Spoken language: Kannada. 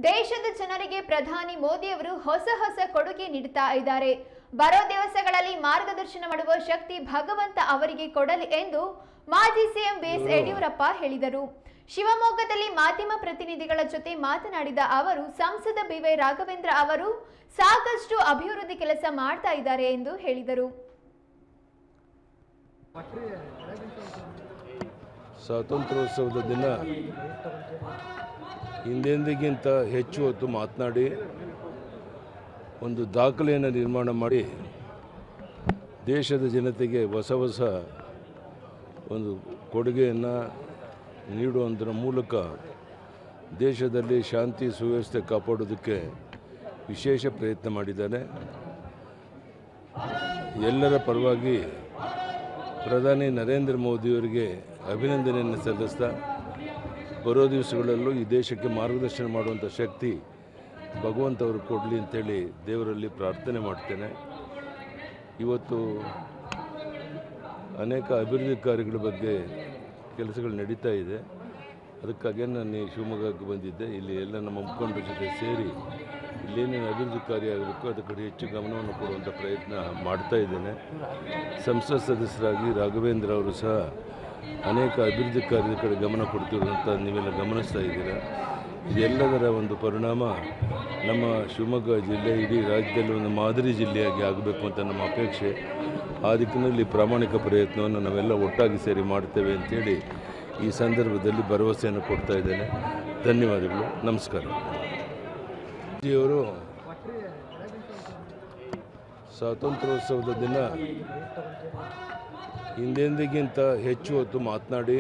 ದೇಶದ ಜನರಿಗೆ ಪ್ರಧಾನಿ ಮೋದಿಯವರು ಹೊಸ ಕೊಡುಗೆ ನೀಡುತ್ತಾ ಇದ್ದಾರೆ. ಬರೋ ದಿವಸಗಳಲ್ಲಿ ಮಾರ್ಗದರ್ಶನ ಮಾಡುವ ಶಕ್ತಿ ಭಗವಂತ ಅವರಿಗೆ ಕೊಡಲಿ ಎಂದು ಮಾಜಿ ಸಿಎಂ ಬಿಎಸ್ ಯಡಿಯೂರಪ್ಪ ಹೇಳಿದರು. ಶಿವಮೊಗ್ಗದಲ್ಲಿ ಮಾಧ್ಯಮ ಪ್ರತಿನಿಧಿಗಳ ಜೊತೆ ಮಾತನಾಡಿದ ಅವರು, ಸಂಸದ ಬಿವೈ ರಾಘವೇಂದ್ರ ಅವರು ಸಾಕಷ್ಟು ಅಭಿವೃದ್ಧಿ ಕೆಲಸ ಮಾಡ್ತಾ ಇದ್ದಾರೆ ಎಂದು ಹೇಳಿದರು. ಸ್ವಾತಂತ್ರ್ಯೋತ್ಸವದ ದಿನ ಹಿಂದೆಂದಿಗಿಂತ ಹೆಚ್ಚು ಹೊತ್ತು ಮಾತನಾಡಿ ಒಂದು ದಾಖಲೆಯನ್ನು ನಿರ್ಮಾಣ ಮಾಡಿ ದೇಶದ ಜನತೆಗೆ ಹೊಸ ಒಂದು ಕೊಡುಗೆಯನ್ನು ನೀಡುವುದರ ಮೂಲಕ ದೇಶದಲ್ಲಿ ಶಾಂತಿ ಸುವ್ಯವಸ್ಥೆ ಕಾಪಾಡೋದಕ್ಕೆ ವಿಶೇಷ ಪ್ರಯತ್ನ ಮಾಡಿದ್ದಾರೆ. ಎಲ್ಲರ ಪರವಾಗಿ ಪ್ರಧಾನಿ ನರೇಂದ್ರ ಮೋದಿಯವರಿಗೆ ಅಭಿನಂದನೆಯನ್ನು ಸಲ್ಲಿಸ್ತಾ, ಬರೋ ದಿವಸಗಳಲ್ಲೂ ಈ ದೇಶಕ್ಕೆ ಮಾರ್ಗದರ್ಶನ ಮಾಡುವಂಥ ಶಕ್ತಿ ಭಗವಂತ ಅವರು ಕೊಡಲಿ ಅಂತೇಳಿ ದೇವರಲ್ಲಿ ಪ್ರಾರ್ಥನೆ ಮಾಡ್ತೇನೆ. ಇವತ್ತು ಅನೇಕ ಅಭಿವೃದ್ಧಿ ಕಾರ್ಯಗಳ ಬಗ್ಗೆ ಕೆಲಸಗಳು ನಡೀತಾ ಇದೆ. ಅದಕ್ಕಾಗಿ ನಾನು ಶಿವಮೊಗ್ಗಕ್ಕೆ ಬಂದಿದ್ದೆ. ಇಲ್ಲಿ ಎಲ್ಲ ನಮ್ಮ ಮುಖಂಡರ ಜೊತೆ ಸೇರಿ ಇಲ್ಲೇನೇನು ಅಭಿವೃದ್ಧಿ ಕಾರ್ಯ ಆಗಬೇಕು ಅದರ ಕಡೆ ಹೆಚ್ಚು ಗಮನವನ್ನು ಕೊಡುವಂಥ ಪ್ರಯತ್ನ ಮಾಡ್ತಾ ಇದ್ದೇನೆ. ಸಂಸತ್ ಸದಸ್ಯರಾಗಿ ರಾಘವೇಂದ್ರ ಅವರು ಸಹ ಅನೇಕ ಅಭಿವೃದ್ಧಿ ಕಾರ್ಯದ ಕಡೆ ಗಮನ ಕೊಡ್ತಿರುವಂಥ ನೀವೆಲ್ಲ ಗಮನಿಸ್ತಾ ಇದ್ದೀರಾ. ಇದೆಲ್ಲದರ ಒಂದು ಪರಿಣಾಮ ನಮ್ಮ ಶಿವಮೊಗ್ಗ ಜಿಲ್ಲೆ ಇಡೀ ರಾಜ್ಯದಲ್ಲಿ ಒಂದು ಮಾದರಿ ಜಿಲ್ಲೆಯಾಗಿ ಆಗಬೇಕು ಅಂತ ನಮ್ಮ ಅಪೇಕ್ಷೆ. ಆ ದಿಕ್ಕಿನಲ್ಲಿ ಪ್ರಾಮಾಣಿಕ ಪ್ರಯತ್ನವನ್ನು ನಾವೆಲ್ಲ ಒಟ್ಟಾಗಿ ಸೇರಿ ಮಾಡ್ತೇವೆ ಅಂಥೇಳಿ ಈ ಸಂದರ್ಭದಲ್ಲಿ ಭರವಸೆಯನ್ನು ಕೊಡ್ತಾ ಇದ್ದೇನೆ. ಧನ್ಯವಾದಗಳು. ನಮಸ್ಕಾರ. ಮೋದಿಯವರು ಸ್ವಾತಂತ್ರ್ಯೋತ್ಸವದ ದಿನ ಹಿಂದೆಂದಿಗಿಂತ ಹೆಚ್ಚು ಹೊತ್ತು ಮಾತನಾಡಿ